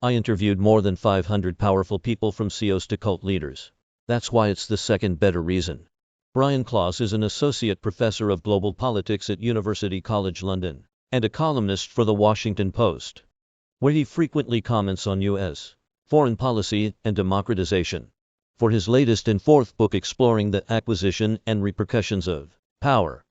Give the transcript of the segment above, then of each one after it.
I interviewed more than 500 powerful people from CEOs to cult leaders. That's why it's the second better reason. Brian Closs is an associate professor of global politics at University College London, and a columnist for The Washington Post, where he frequently comments on U.S. foreign policy and democratization. For his latest and fourth book exploring the acquisition and repercussions of power,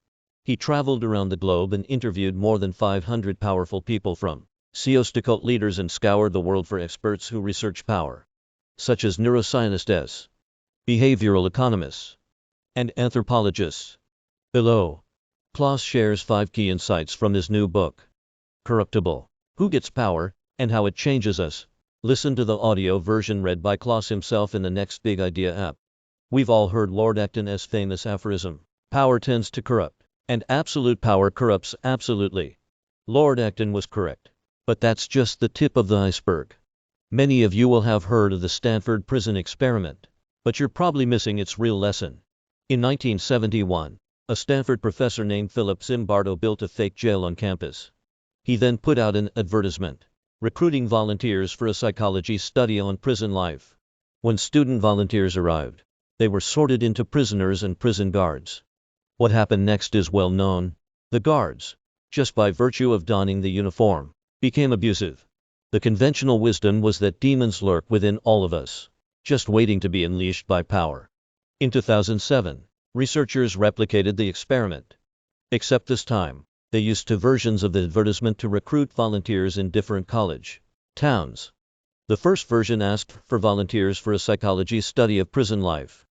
he traveled around the globe and interviewed more than 500 powerful people from CEOs to cult leaders and scoured the world for experts who research power, such as neuroscientists, behavioral economists, and anthropologists. Below, Closs shares 5 key insights from his new book, Corruptible: Who Gets Power, and How It Changes Us. Listen to the audio version read by Closs himself in the Next Big Idea app. We've all heard Lord Acton's famous aphorism, "Power tends to corrupt, and absolute power corrupts absolutely." Lord Acton was correct. But that's just the tip of the iceberg. Many of you will have heard of the Stanford prison experiment, but you're probably missing its real lesson. In 1971, a Stanford professor named Philip Zimbardo built a fake jail on campus. He then put out an advertisement, recruiting volunteers for a psychology study on prison life. When student volunteers arrived, they were sorted into prisoners and prison guards. What happened next is well known. The guards, just by virtue of donning the uniform, became abusive. The conventional wisdom was that demons lurk within all of us, just waiting to be unleashed by power. In 2007, researchers replicated the experiment. Except this time, they used 2 versions of the advertisement to recruit volunteers in different college towns. The first version asked for volunteers for a psychology study of prison life.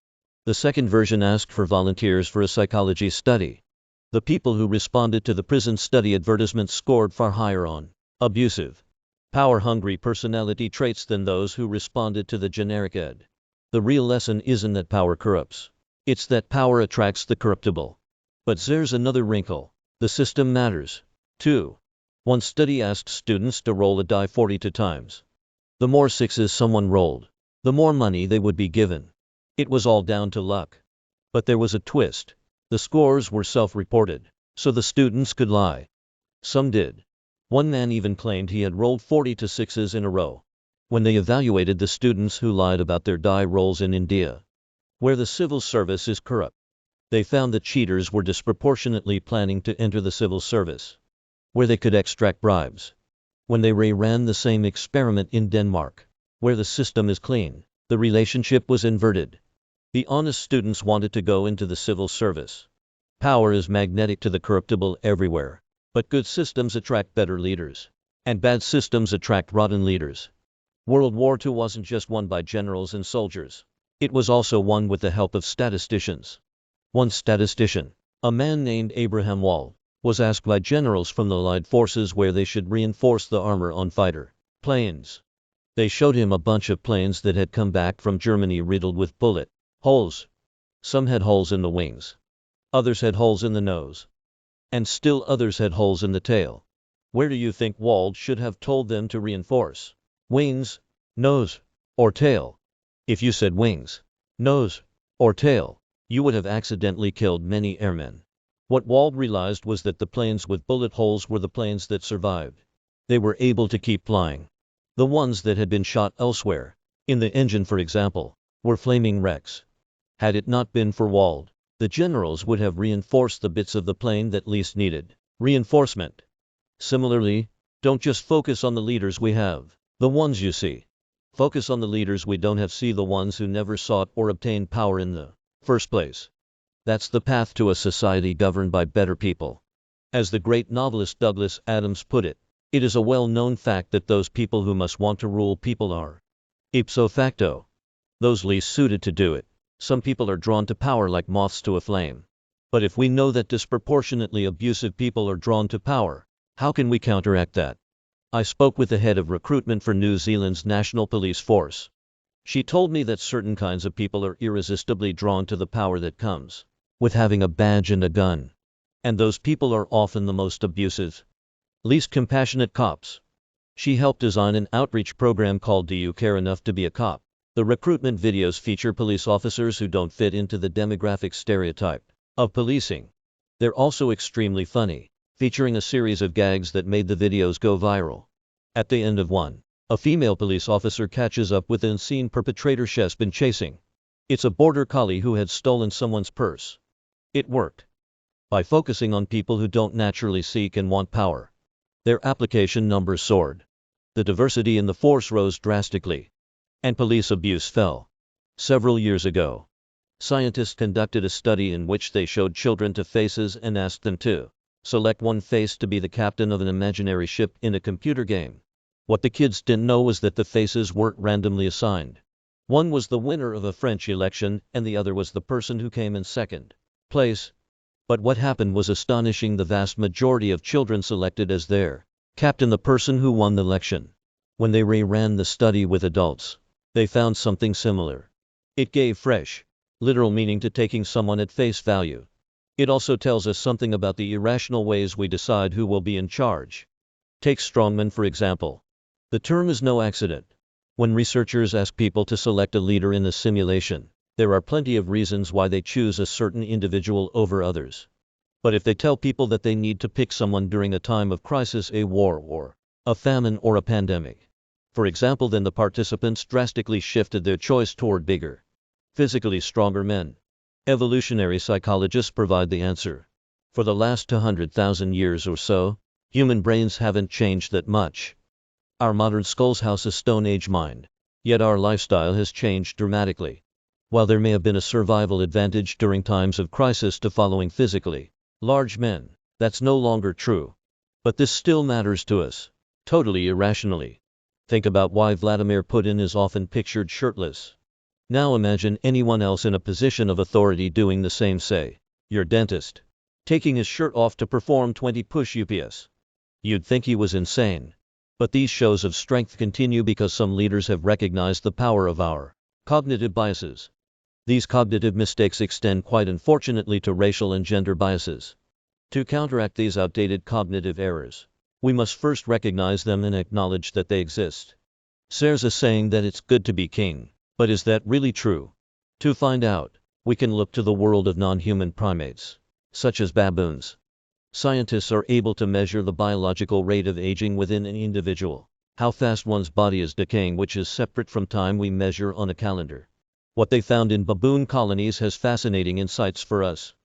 The second version asked for volunteers for a psychology study. The people who responded to the prison study advertisement scored far higher on abusive, power-hungry personality traits than those who responded to the generic ad. The real lesson isn't that power corrupts. It's that power attracts the corruptible. But there's another wrinkle. The system matters, too. One study asked students to roll a die 42 times. The more 6s someone rolled, the more money they would be given. It was all down to luck. But there was a twist. The scores were self-reported, so the students could lie. Some did. One man even claimed he had rolled 42 6s in a row. When they evaluated the students who lied about their die rolls in India, where the civil service is corrupt, they found that cheaters were disproportionately planning to enter the civil service, where they could extract bribes. When they ran the same experiment in Denmark, where the system is clean, the relationship was inverted. The honest students wanted to go into the civil service. Power is magnetic to the corruptible everywhere, but good systems attract better leaders, and bad systems attract rotten leaders. World War II wasn't just won by generals and soldiers. It was also won with the help of statisticians. One statistician, a man named Abraham Wald, was asked by generals from the Allied forces where they should reinforce the armor on fighter planes. They showed him a bunch of planes that had come back from Germany riddled with bullet holes. Some had holes in the wings. Others had holes in the nose. And still others had holes in the tail. Where do you think Wald should have told them to reinforce? Wings, nose, or tail? If you said wings, nose, or tail, you would have accidentally killed many airmen. What Wald realized was that the planes with bullet holes were the planes that survived. They were able to keep flying. The ones that had been shot elsewhere, in the engine for example, were flaming wrecks. Had it not been for Wald, the generals would have reinforced the bits of the plane that least needed reinforcement. Similarly, don't just focus on the leaders we have, the ones you see. Focus on the leaders we don't have, see the ones who never sought or obtained power in the first place. That's the path to a society governed by better people. As the great novelist Douglas Adams put it, it is a well-known fact that those people who must want to rule people are, ipso facto, those least suited to do it. Some people are drawn to power like moths to a flame. But if we know that disproportionately abusive people are drawn to power, how can we counteract that? I spoke with the head of recruitment for New Zealand's National Police Force. She told me that certain kinds of people are irresistibly drawn to the power that comes with having a badge and a gun. And those people are often the most abusive, least compassionate cops. She helped design an outreach program called Do You Care Enough to Be a Cop? The recruitment videos feature police officers who don't fit into the demographic stereotype of policing. They're also extremely funny, featuring a series of gags that made the videos go viral. At the end of one, A female police officer catches up with an unseen perpetrator she's been chasing. It's a border collie who had stolen someone's purse. It worked. By focusing on people who don't naturally seek and want power, their application numbers soared. The diversity in the force rose drastically, and police abuse fell. Several years ago, scientists conducted a study in which they showed children to faces and asked them to select one face to be the captain of an imaginary ship in a computer game. What the kids didn't know was that the faces weren't randomly assigned. One was the winner of a French election, and the other was the person who came in second place. But what happened was astonishing. The vast majority of children selected as their captain the person who won the election. When they reran the study with adults, they found something similar. It gave fresh, literal meaning to taking someone at face value. It also tells us something about the irrational ways we decide who will be in charge. Take strongmen for example. The term is no accident. When researchers ask people to select a leader in a simulation, there are plenty of reasons why they choose a certain individual over others. But if they tell people that they need to pick someone during a time of crisis, a war or a famine or a pandemic, for example, then the participants drastically shifted their choice toward bigger, physically stronger men. Evolutionary psychologists provide the answer. For the last 200,000 years or so, human brains haven't changed that much. Our modern skulls house a Stone Age mind, yet our lifestyle has changed dramatically. While there may have been a survival advantage during times of crisis to following physically large men, that's no longer true. But this still matters to us, totally irrationally. Think about why Vladimir Putin is often pictured shirtless. Now imagine anyone else in a position of authority doing the same, say, your dentist, taking his shirt off to perform 20 push-ups. You'd think he was insane. But these shows of strength continue because some leaders have recognized the power of our cognitive biases. These cognitive mistakes extend quite unfortunately to racial and gender biases. To counteract these outdated cognitive errors, we must first recognize them and acknowledge that they exist. There's a saying that it's good to be king, but is that really true? To find out, we can look to the world of non-human primates, such as baboons. Scientists are able to measure the biological rate of aging within an individual, how fast one's body is decaying, which is separate from time we measure on a calendar. What they found in baboon colonies has fascinating insights for us.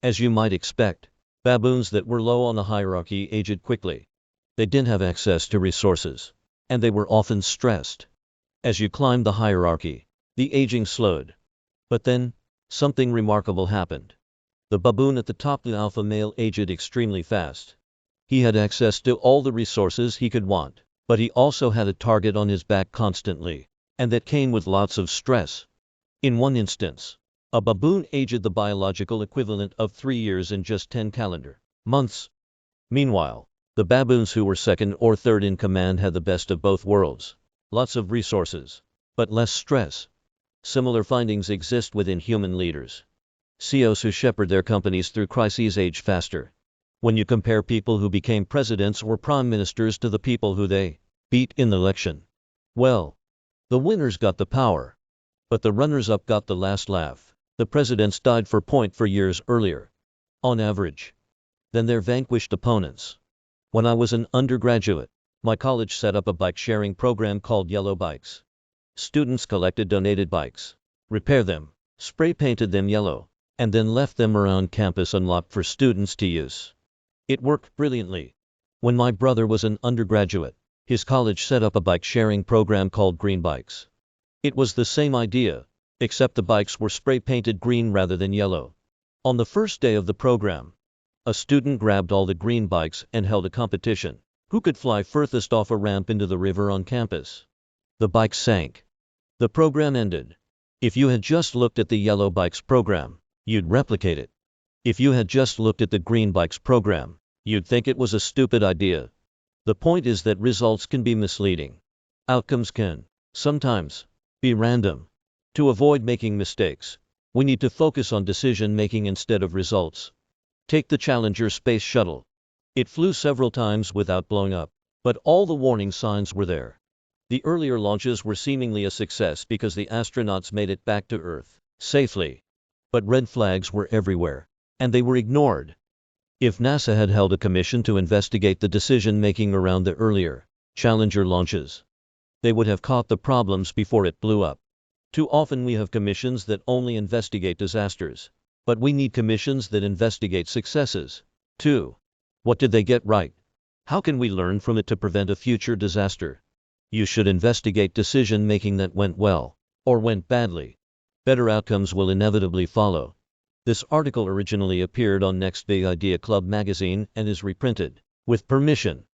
As you might expect, baboons that were low on the hierarchy aged quickly. They didn't have access to resources, and they were often stressed. As you climbed the hierarchy, the aging slowed. But then, something remarkable happened. The baboon at the top, the alpha male, aged extremely fast. He had access to all the resources he could want, but he also had a target on his back constantly, and that came with lots of stress. In one instance, a baboon aged the biological equivalent of 3 years in just 10 calendar months. Meanwhile, the baboons who were second or third in command had the best of both worlds. Lots of resources, but less stress. Similar findings exist within human leaders. CEOs who shepherd their companies through crises age faster. When you compare people who became presidents or prime ministers to the people who they beat in the election, well, the winners got the power, but the runners-up got the last laugh. The presidents died for years earlier, on average, than their vanquished opponents. When I was an undergraduate, my college set up a bike-sharing program called Yellow Bikes. Students collected donated bikes, repaired them, spray-painted them yellow, and then left them around campus unlocked for students to use. It worked brilliantly. When my brother was an undergraduate, his college set up a bike-sharing program called Green Bikes. It was the same idea, except the bikes were spray-painted green rather than yellow. On the first day of the program, a student grabbed all the green bikes and held a competition. Who could fly furthest off a ramp into the river on campus? The bikes sank. The program ended. If you had just looked at the Yellow Bikes program, you'd replicate it. If you had just looked at the Green Bikes program, you'd think it was a stupid idea. The point is that results can be misleading. Outcomes can, sometimes, be random. To avoid making mistakes, we need to focus on decision-making instead of results. Take the Challenger space shuttle. It flew several times without blowing up, but all the warning signs were there. The earlier launches were seemingly a success because the astronauts made it back to Earth safely. But red flags were everywhere, and they were ignored. If NASA had held a commission to investigate the decision-making around the earlier Challenger launches, They would have caught the problems before it blew up. Too often we have commissions that only investigate disasters. But we need commissions that investigate successes, too. What did they get right? How can we learn from it to prevent a future disaster? You should investigate decision-making that went well, or went badly. Better outcomes will inevitably follow. This article originally appeared on Next Big Idea Club magazine and is reprinted, with permission.